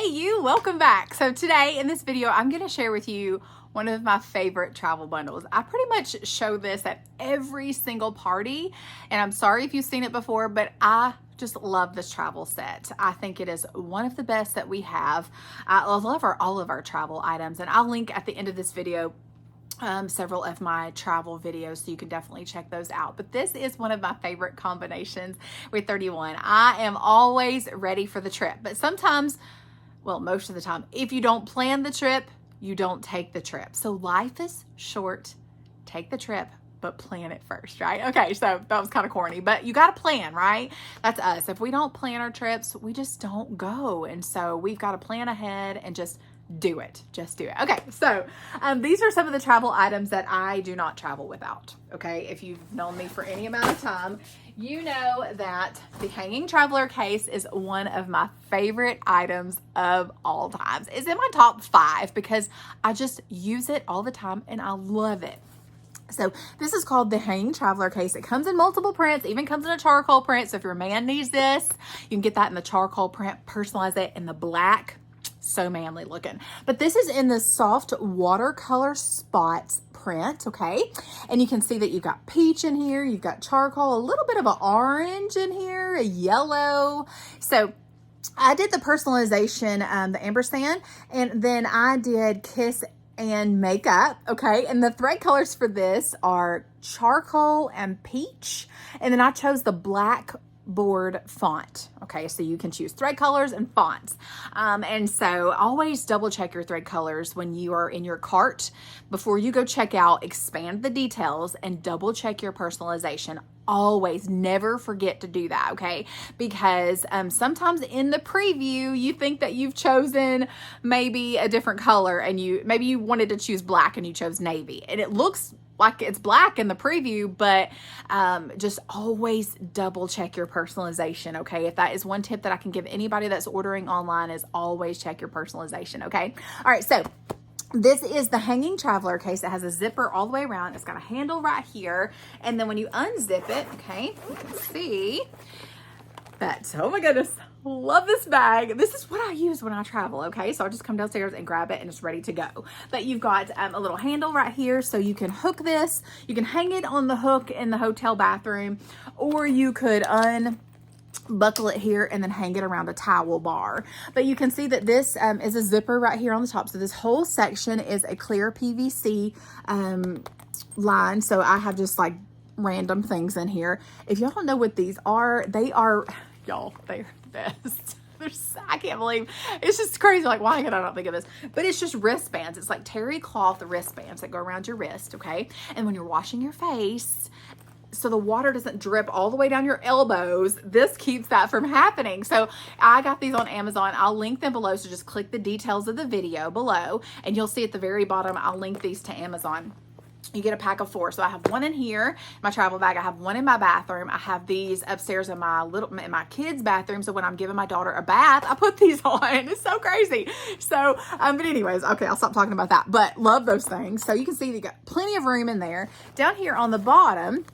Hey you, welcome back. So today in this video, I'm going to share with you one of my favorite travel bundles. I pretty much show this at every single party, and I'm sorry if you've seen it before, but I just love this travel set. I think it is one of the best that we have. I love all of our travel items, and I'll link at the end of this video several of my travel videos, so you can definitely check those out. But this is one of my favorite combinations with 31. I am always ready for the trip, but sometimes, well, most of the time, if you don't plan the trip, you don't take the trip. So life is short. Take the trip, but plan it first, right? Okay, so that was kind of corny, but you got to plan, right? That's us. If we don't plan our trips, we just don't go. And so we've got to plan ahead and just do it. Just do it. Okay, so these are some of the travel items that I do not travel without. Okay, if you've known me for any amount of time, you know that the hanging traveler case is one of my favorite items of all times. It's in my top 5 because I just use it all the time and I love it. So this is called the hanging traveler case. It comes in multiple prints, even comes in a charcoal print. So if your man needs this, you can get that in the charcoal print, personalize it in the black. So manly looking. But this is in the soft watercolor spots print, okay? And you can see that you've got peach in here, you've got charcoal, a little bit of an orange in here, a yellow. So I did the personalization, the ampersand, and then I did kiss and makeup, okay? And the thread colors for this are charcoal and peach. And then I chose the black board font. Okay, so you can choose thread colors and fonts. And so always double check your thread colors when you are in your cart. Before you go check out, expand the details and double check your personalization. Always never forget to do that, okay? Because sometimes in the preview, you think that you've chosen maybe a different color and maybe you wanted to choose black and you chose navy. And it looks like it's black in the preview, but just always double check your personalization, okay? If that is one tip that I can give anybody that's ordering online, is always check your personalization, okay? All right, so this is the hanging traveler case. It has a zipper all the way around. It's got a handle right here. And then when you unzip it, okay, you can see that, oh my goodness, love this bag. This is what I use when I travel, okay? So I'll just come downstairs and grab it and it's ready to go. But you've got a little handle right here, so you can hook this. You can hang it on the hook in the hotel bathroom, or you could buckle it here and then hang it around a towel bar. But you can see that this is a zipper right here on the top. So this whole section is a clear PVC line. So I have just like random things in here. If y'all don't know what these are, they are, y'all, they're the best. I can't believe, it's just crazy. Like, why could I not think of this? But it's just wristbands. It's like terry cloth wristbands that go around your wrist, okay? And when you're washing your face, so the water doesn't drip all the way down your elbows, this keeps that from happening. So I got these on Amazon. I'll link them below. So just click the details of the video below and you'll see at the very bottom, I'll link these to Amazon. You get a pack of 4. So I have one in here, my travel bag. I have one in my bathroom. I have these upstairs in my kids' bathroom. So when I'm giving my daughter a bath, I put these on. It's so crazy. So, but anyways, okay, I'll stop talking about that. But love those things. So you can see you got plenty of room in there. Down here on the bottom,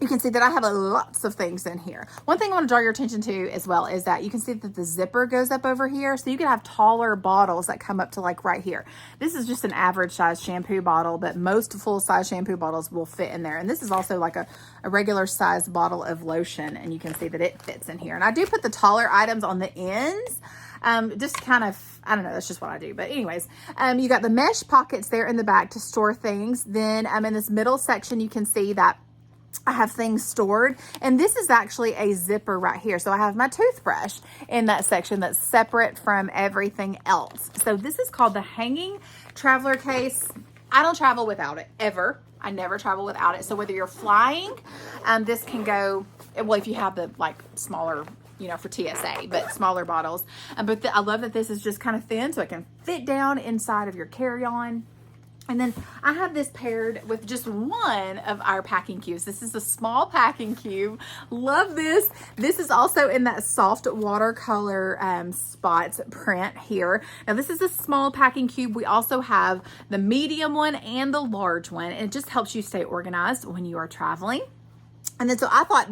you can see that I have lots of things in here. One thing I want to draw your attention to as well is that you can see that the zipper goes up over here. So you can have taller bottles that come up to like right here. This is just an average size shampoo bottle, but most full size shampoo bottles will fit in there. And this is also like a regular size bottle of lotion. And you can see that it fits in here. And I do put the taller items on the ends. Just kind of, I don't know, that's just what I do. But anyways, you got the mesh pockets there in the back to store things. Then in this middle section, you can see that I have things stored, and this is actually a zipper right here. So I have my toothbrush in that section that's separate from everything else. So this is called the hanging traveler case. I don't travel without it ever. I never travel without it. So whether you're flying, this can go, well, if you have the like smaller, you know, for TSA, but smaller bottles. But I love that this is just kind of thin, so it can fit down inside of your carry-on. And then I have this paired with just one of our packing cubes. This is a small packing cube. Love this. This is also in that soft watercolor spots print here. Now this is a small packing cube. We also have the medium one and the large one. And it just helps you stay organized when you are traveling. And then so I thought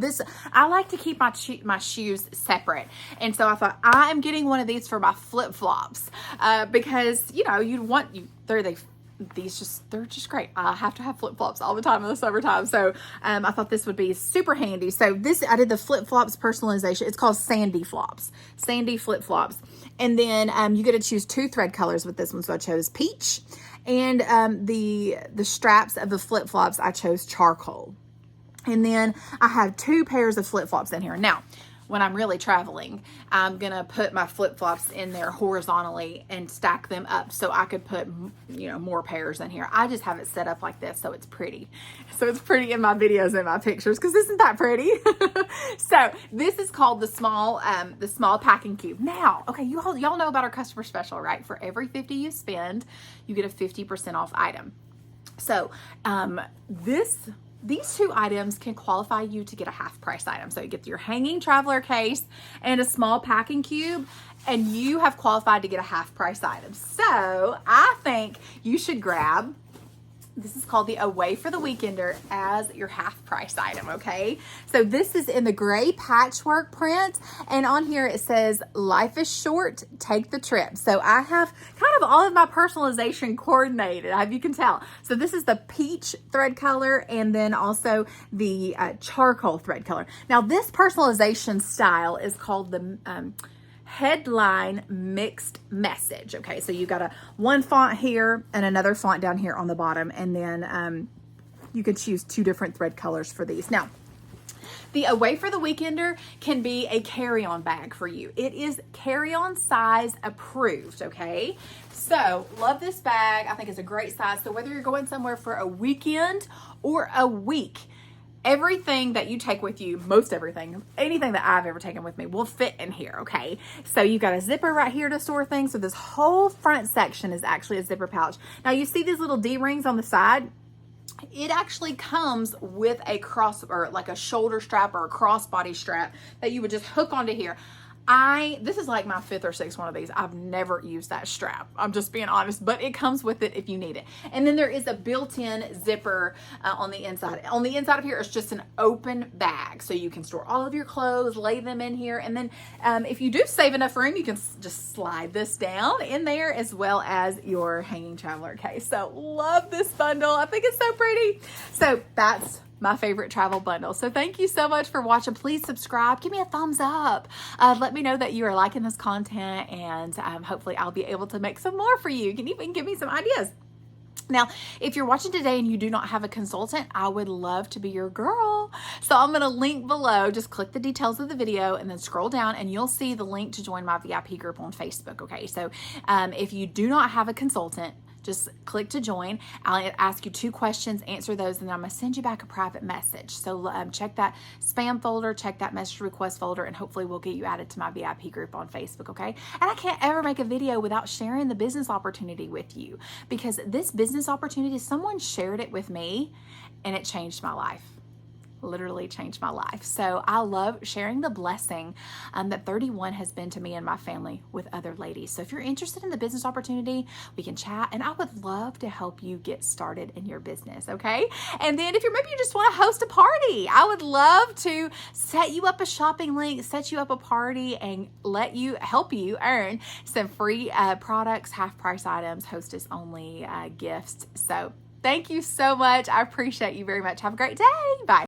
I like to keep my shoes separate. And so I thought I am getting one of these for my flip-flops because, you know, they're just great. I have to have flip-flops all the time in the summertime. So I thought this would be super handy. So I did the flip-flops personalization. It's called Sandy Flops, Sandy flip-flops. And then you get to choose 2 thread colors with this one. So I chose peach, and the straps of the flip-flops, I chose charcoal. And then I have 2 pairs of flip-flops in here. Now, when I'm really traveling, I'm going to put my flip-flops in there horizontally and stack them up so I could put, you know, more pairs in here. I just have it set up like this so it's pretty. So it's pretty in my videos and my pictures, because isn't that pretty? So this is called the small packing cube. Now, okay, y'all know about our customer special, right? For every $50 you spend, you get a 50% off item. So these 2 items can qualify you to get a half price item. So you get your hanging traveler case and a small packing cube, and you have qualified to get a half price item. So I think you should grab, this is called the Away for the Weekender, as your half price item, okay? So this is in the gray patchwork print, and on here it says, "Life is short, take the trip." So I have kind of all of my personalization coordinated, as you can tell. So this is the peach thread color, and then also the charcoal thread color. Now this personalization style is called the headline mixed message. Okay, so you got one font here and another font down here on the bottom, and then you can choose 2 different thread colors for these. Now, the Away for the Weekender can be a carry-on bag for you. It is carry-on size approved, okay? So, love this bag. I think it's a great size. So whether you're going somewhere for a weekend or a week, everything that you take with you, most everything, anything that I've ever taken with me will fit in here, okay? So you've got a zipper right here to store things. So this whole front section is actually a zipper pouch. Now you see these little D-rings on the side? It actually comes with a like a shoulder strap or a crossbody strap that you would just hook onto here. This is like my 5th or 6th one of these. I've never used that strap. I'm just being honest, but it comes with it if you need it. And then there is a built-in zipper on the inside. On the inside of here is just an open bag. So you can store all of your clothes, lay them in here. And then if you do save enough room, you can just slide this down in there, as well as your hanging traveler case. So love this bundle. I think it's so pretty. So that's my favorite travel bundle. So thank you so much for watching. Please subscribe. Give me a thumbs up. Let me know that you are liking this content, and hopefully I'll be able to make some more for you. You can even give me some ideas. Now, if you're watching today and you do not have a consultant, I would love to be your girl. So I'm going to link below. Just click the details of the video and then scroll down, and you'll see the link to join my VIP group on Facebook. Okay, so if you do not have a consultant, just click to join. I'll ask you 2 questions, answer those, and then I'm going to send you back a private message. So check that spam folder, check that message request folder, and hopefully we'll get you added to my VIP group on Facebook, okay? And I can't ever make a video without sharing the business opportunity with you, because this business opportunity, someone shared it with me and it changed my life. Literally changed my life. So I love sharing the blessing that 31 has been to me and my family with other ladies. So if you're interested in the business opportunity, we can chat, and I would love to help you get started in your business, okay? And then if maybe you just want to host a party, I would love to set you up a shopping link, set you up a party, and help you earn some free products, half price items, hostess only gifts. So thank you so much. I appreciate you very much. Have a great day. Bye.